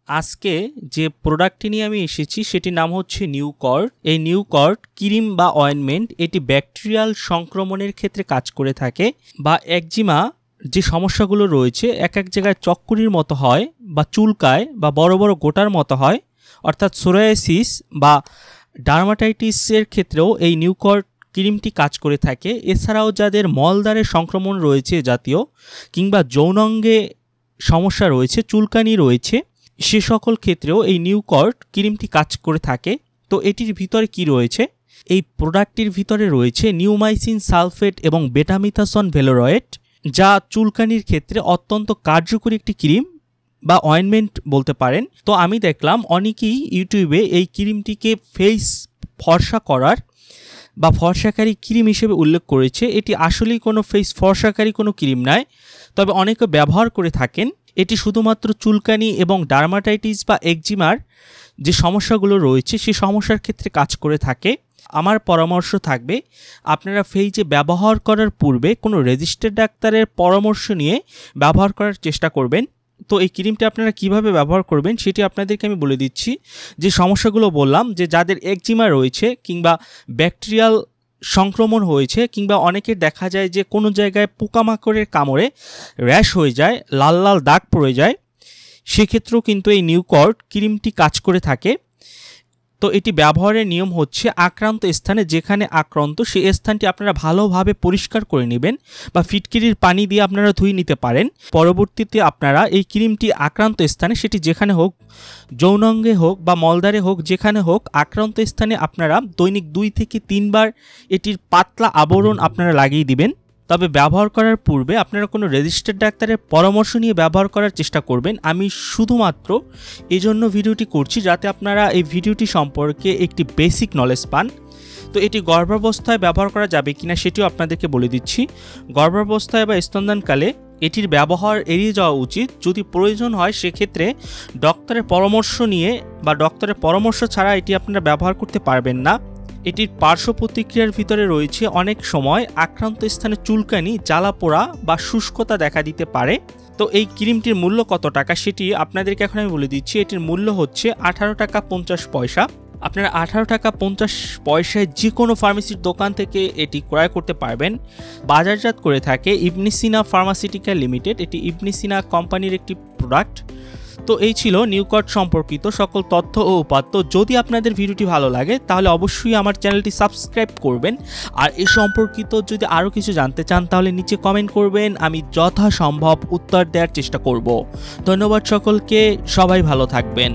আজকে যে প্রোডাক্টটি নিয়ে আমি এসেছি সেটির নাম হচ্ছে নিউকর্ট। এই নিউকর্ট ক্রিম বা অয়েনমেন্ট এটি ব্যাকটেরিয়াল সংক্রমণের ক্ষেত্রে কাজ করে থাকে, বা একজিমা যে সমস্যাগুলো রয়েছে এক এক জায়গায় চক্করির মতো হয় বা চুলকায় বা বড় বড় গোটার মতো হয়, অর্থাৎ সোরায়াসিস বা ডার্মাটাইটিসের ক্ষেত্রেও এই নিউকর্ট ক্রিমটি কাজ করে থাকে। এছাড়াও যাদের মলদ্বারের সংক্রমণ রয়েছে জাতীয় কিংবা যৌনাঙ্গে সমস্যা রয়েছে, চুলকানি রয়েছে, সে সকল ক্ষেত্রেও এই নিউকর্ট ক্রিমটি কাজ করে থাকে। তো এটির ভিতরে কি রয়েছে? এই প্রোডাক্টটির ভিতরে রয়েছে নিউমাইসিন সালফেট এবং বেটামিথাসন ভেলোরয়েড, যা চুলকানির ক্ষেত্রে অত্যন্ত কার্যকরী একটি ক্রিম বা অয়েনমেন্ট বলতে পারেন। তো আমি দেখলাম অনেকেই ইউটিউবে এই ক্রিমটিকে ফেস ফর্সা করার বা ফর্সাকারী ক্রিম হিসেবে উল্লেখ করেছে। এটি আসলেই কোনো ফেস ফর্সাকারী কোনো ক্রিম নয়, তবে অনেকে ব্যবহার করে থাকেন। এটি শুধুমাত্র চুলকানি এবং ডার্মাটাইটিস বা একজিমার যে সমস্যাগুলো রয়েছে সেই সমস্যার ক্ষেত্রে কাজ করে থাকে। আমার পরামর্শ থাকবে আপনারা ফেইজে ব্যবহার করার পূর্বে কোনো রেজিস্টার্ড ডাক্তারের পরামর্শ নিয়ে ব্যবহার করার চেষ্টা করবেন। তো এই ক্রিমটি আপনারা কিভাবে ব্যবহার করবেন সেটি আপনাদেরকে আমি বলে দিচ্ছি। যে সমস্যাগুলো বললাম, যে যাদের একজিমা রয়েছে কিংবা ব্যাকটেরিয়াল সংক্রমণ হয়েছে, কিংবা অনেকের দেখা যায় যে কোনো জায়গায় পোকামাকড়ের কামড়ে র্যাশ হয়ে যায়, লাল লাল দাগ পড়ে যায়, সেক্ষেত্রেও কিন্তু এই নিউকর্ট ক্রিমটি কাজ করে থাকে। তো এটি ব্যবহারের নিয়ম হচ্ছে আক্রান্ত স্থানে যেখানে আক্রান্ত সেই স্থানটি আপনারা ভালোভাবে পরিষ্কার করে নেবেন বা ফিটকিরির পানি দিয়ে আপনারা ধুয়ে নিতে পারেন। পরবর্তীতে আপনারা এই ক্রিমটি আক্রান্ত স্থানে, সেটি যেখানে হোক, যৌনাঙ্গে হোক বা মলদ্বারে হোক, যেখানে হোক, আক্রান্ত স্থানে আপনারা দৈনিক 2 থেকে 3 বার এটির পাতলা আবরণ আপনারা লাগিয়ে দিবেন। তবে ব্যবহার করার পূর্বে আপনারা কোনো রেজিস্টার্ড ডাক্তারের পরামর্শ নিয়ে ব্যবহার করার চেষ্টা করবেন। আমি শুধুমাত্র এই জন্য ভিডিওটি করছি যাতে আপনারা এই ভিডিওটি সম্পর্কে একটি বেসিক নলেজ পান। তো এটি গর্ভাবস্থায় ব্যবহার করা যাবে কিনা সেটিও আপনাদেরকে বলে দিচ্ছি। গর্ভাবস্থায় বা স্তন্যদানকালে এটির ব্যবহার এড়িয়ে যাওয়া উচিত। যদি প্রয়োজন হয় সেক্ষেত্রে ডক্টরের পরামর্শ নিয়ে বা ডক্টরের পরামর্শ ছাড়া এটি আপনারা ব্যবহার করতে পারবেন না। এটির পার্শ্ব প্রতিক্রিয়ার ভিতরে রয়েছে অনেক সময় আক্রান্ত স্থানে চুলকানি, জ্বালা পোড়া বা শুষ্কতা দেখা দিতে পারে। তো এই ক্রিমটির মূল্য কত টাকা সেটি আপনাদেরকে এখন আমি বলে দিচ্ছি। এটির মূল্য হচ্ছে 18 টাকা 50 পয়সা। আপনারা 18 টাকা 50 পয়সায় যে কোনো ফার্মেসির দোকান থেকে এটি ক্রয় করতে পারবেন। বাজারজাত করে থাকে ইবনে সিনা ফার্মাসিউটিক্যাল লিমিটেড। এটি ইবনে সিনা কোম্পানির একটি প্রোডাক্ট। তো এই ছিল নিউকর্ট সম্পর্কিত সকল তথ্য ও উপাত্ত। যদি আপনাদের ভিডিওটি ভালো লাগে তাহলে অবশ্যই আমার চ্যানেলটি সাবস্ক্রাইব করবেন। আর এ সম্পর্কিত যদি আরও কিছু জানতে চান তাহলে নিচে কমেন্ট করবেন, আমি যথাসম্ভব উত্তর দেওয়ার চেষ্টা করব। ধন্যবাদ সকলকে, সবাই ভালো থাকবেন।